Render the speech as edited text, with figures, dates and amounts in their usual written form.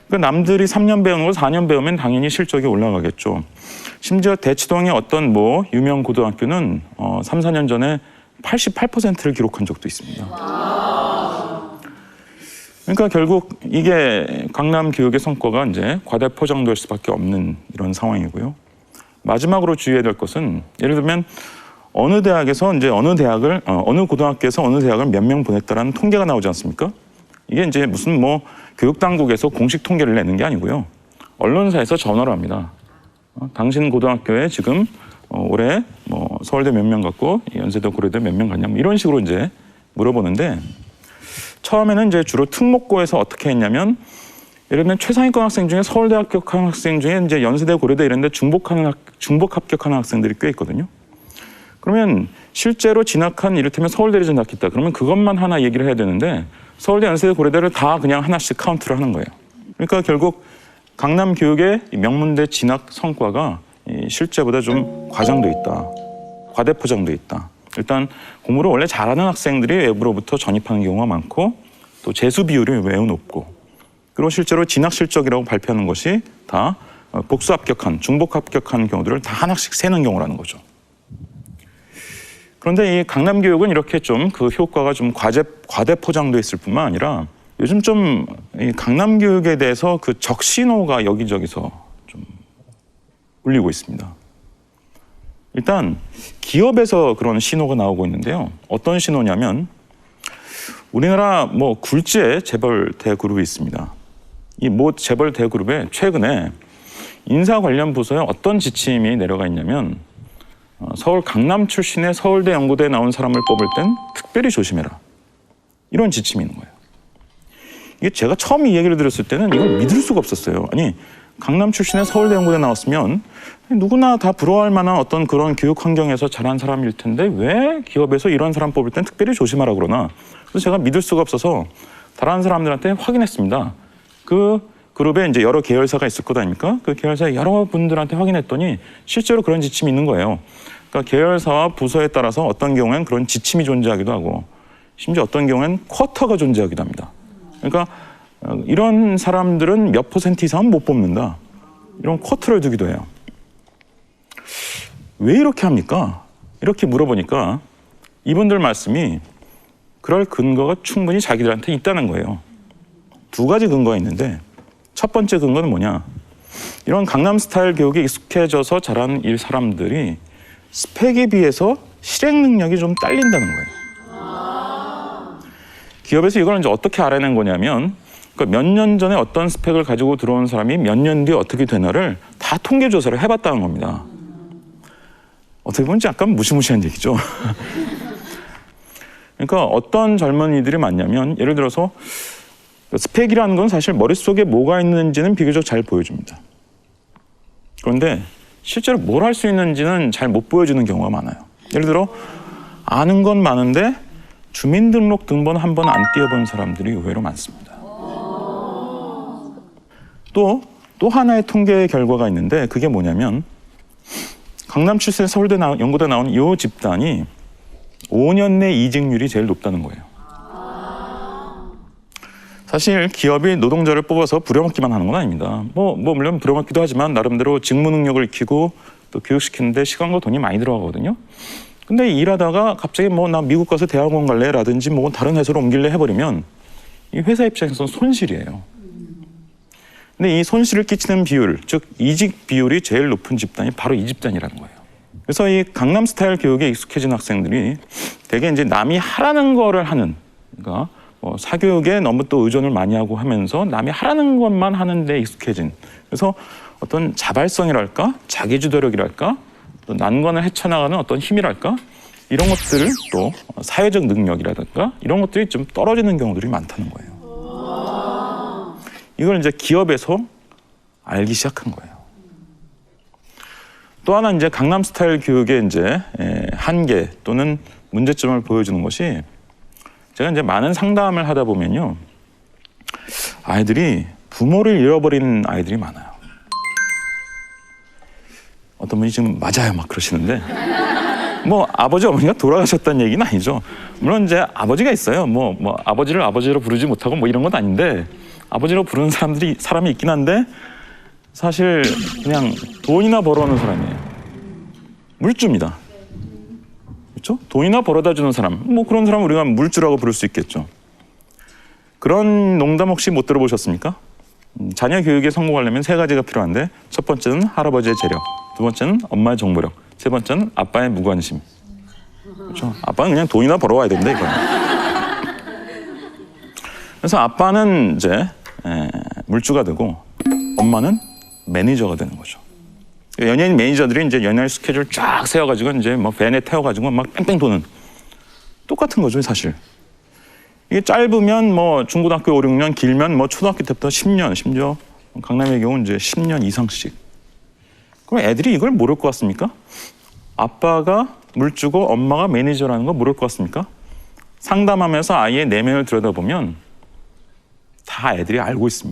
그러니까 남들이 3년 배우는 걸 4년 배우면 당연히 실적이 올라가겠죠. 심지어 대치동의 어떤 뭐 유명 고등학교는 3, 4년 전에 88%를 기록한 적도 있습니다. 그러니까 결국 이게 강남 교육의 성과가 이제 과대 포장될 수밖에 없는 이런 상황이고요. 마지막으로 주의해야 될 것은 예를 들면 어느 대학에서 이제 어느 고등학교에서 어느 대학을 몇 명 보냈다라는 통계가 나오지 않습니까? 이게 이제 무슨 뭐 교육당국에서 공식 통계를 내는 게 아니고요. 언론사에서 전화를 합니다. 당신 고등학교에 지금 올해 뭐 서울대 몇 명 갔고 연세대 고려대 몇 명 갔냐 뭐 이런 식으로 이제 물어보는데 처음에는 이제 주로 특목고에서 어떻게 했냐면 예를 들면 최상위권 학생 중에 서울대 합격한 학생 중에 이제 연세대 고려대 이런 데 중복 합격하는 학생들이 꽤 있거든요. 그러면 실제로 진학한 이를테면 서울대를 진학했다. 그러면 그것만 하나 얘기를 해야 되는데 서울대, 연세대, 고려대를 다 그냥 하나씩 카운트를 하는 거예요. 그러니까 결국 강남 교육의 명문대 진학 성과가 실제보다 좀 과장돼 있다. 과대 포장돼 있다. 일단 공부를 원래 잘하는 학생들이 외부로부터 전입하는 경우가 많고 또 재수 비율이 매우 높고 그리고 실제로 진학 실적이라고 발표하는 것이 다 복수 합격한, 중복 합격한 경우들을 다 하나씩 세는 경우라는 거죠. 그런데 이 강남 교육은 이렇게 좀 그 효과가 좀 과대 포장돼 있을 뿐만 아니라 요즘 좀 이 강남 교육에 대해서 그 적신호가 여기저기서 좀 울리고 있습니다. 일단 기업에서 그런 신호가 나오고 있는데요. 어떤 신호냐면 우리나라 뭐 굴지의 재벌 대그룹이 있습니다. 이 모 재벌 대그룹에 최근에 인사 관련 부서에 어떤 지침이 내려가 있냐면 서울 강남 출신의 서울대 연고대에 나온 사람을 뽑을 땐 특별히 조심해라. 이런 지침이 있는 거예요. 이게 제가 처음 이 얘기를 들었을 때는 이걸 믿을 수가 없었어요. 아니 강남 출신의 서울대 연고대 나왔으면 누구나 다 부러워할 만한 어떤 그런 교육 환경에서 자란 사람일 텐데 왜 기업에서 이런 사람 뽑을 땐 특별히 조심하라 그러나. 그래서 제가 믿을 수가 없어서 다른 사람들한테 확인했습니다. 그 그룹에 이제 여러 계열사가 있을 것 아닙니까? 그 계열사 여러 분들한테 확인했더니 실제로 그런 지침이 있는 거예요. 그러니까 계열사와 부서에 따라서 어떤 경우엔 그런 지침이 존재하기도 하고 심지어 어떤 경우엔 쿼터가 존재하기도 합니다. 그러니까 이런 사람들은 몇 % 이상은 못 뽑는다. 이런 쿼터를 두기도 해요. 왜 이렇게 합니까? 이렇게 물어보니까 이분들 말씀이 그럴 근거가 충분히 자기들한테 있다는 거예요. 두 가지 근거가 있는데 첫 번째 근거는 뭐냐? 이런 강남 스타일 교육에 익숙해져서 자란 이 사람들이 스펙에 비해서 실행 능력이 좀 딸린다는 거예요. 기업에서 이걸 이제 어떻게 알아낸 거냐면 그러니까 몇 년 전에 어떤 스펙을 가지고 들어온 사람이 몇 년 뒤에 어떻게 되나를 다 통계 조사를 해봤다는 겁니다. 어떻게 보면 약간 무시무시한 얘기죠. 그러니까 어떤 젊은이들이 많냐면 예를 들어서 스펙이라는 건 사실 머릿속에 뭐가 있는지는 비교적 잘 보여줍니다. 그런데 실제로 뭘 할 수 있는지는 잘 못 보여주는 경우가 많아요. 예를 들어 아는 건 많은데 주민등록 등본 한 번 안 띄워본 사람들이 의외로 많습니다. 또 하나의 통계 결과가 있는데 그게 뭐냐면 강남 출신 서울대 연고대 나온 이 집단이 5년 내 이직률이 제일 높다는 거예요. 사실 기업이 노동자를 뽑아서 부려먹기만 하는 건 아닙니다. 물론 부려먹기도 하지만 나름대로 직무 능력을 익히고 또 교육시키는데 시간과 돈이 많이 들어가거든요. 근데 일하다가 갑자기 나 미국 가서 대학원 갈래라든지 다른 회사로 옮길래 해버리면 이 회사 입장에서는 손실이에요. 근데 이 손실을 끼치는 비율, 즉 이직 비율이 제일 높은 집단이 바로 이 집단이라는 거예요. 그래서 이 강남 스타일 교육에 익숙해진 학생들이 되게 이제 남이 하라는 거를 하는, 그러니까 사교육에 너무 또 의존을 많이 하고 하면서 남이 하라는 것만 하는 데 익숙해진, 그래서 어떤 자발성이랄까, 자기주도력이랄까, 또 난관을 헤쳐나가는 어떤 힘이랄까, 이런 것들을 또 사회적 능력이라든가 이런 것들이 좀 떨어지는 경우들이 많다는 거예요. 이걸 이제 기업에서 알기 시작한 거예요. 또 하나 이제 강남 스타일 교육의 이제 한계 또는 문제점을 보여주는 것이 제가 이제 많은 상담을 하다 보면요. 아이들이 부모를 잃어버린 아이들이 많아요. 어떤 분이 지금 맞아요 막 그러시는데 아버지 어머니가 돌아가셨다는 얘기는 아니죠. 물론 이제 아버지가 있어요. 아버지를 아버지로 부르지 못하고 이런 건 아닌데 아버지로 부르는 사람이 있긴 한데 사실 그냥 돈이나 벌어오는 사람이에요. 물주입니다. 그렇죠? 돈이나 벌어다 주는 사람, 뭐 그런 사람 우리가 물주라고 부를 수 있겠죠. 그런 농담 혹시 못 들어보셨습니까? 자녀 교육에 성공하려면 3가지가 필요한데 첫 번째는 할아버지의 재력, 두 번째는 엄마의 정보력, 세 번째는 아빠의 무관심. 그렇죠? 아빠는 그냥 돈이나 벌어와야 된다 이거예요. 그래서 아빠는 이제 물주가 되고 엄마는 매니저가 되는 거죠. 연예인 매니저들이 이제 연예인 스케줄 쫙 세워가지고 이제 뭐 밴에 태워가지고 막 뺑뺑 도는 똑같은 거죠 사실. 이게 짧으면 뭐 중고등학교 5, 6년, 길면 뭐 초등학교 때부터 10년, 심지어 강남의 경우는 이제 10년 이상씩. 그럼 애들이 이걸 모를 것 같습니까? 아빠가 물주고 엄마가 매니저라는 거 모를 것 같습니까? 상담하면서 아이의 내면을 들여다보면 다 애들이 알고 있습니다.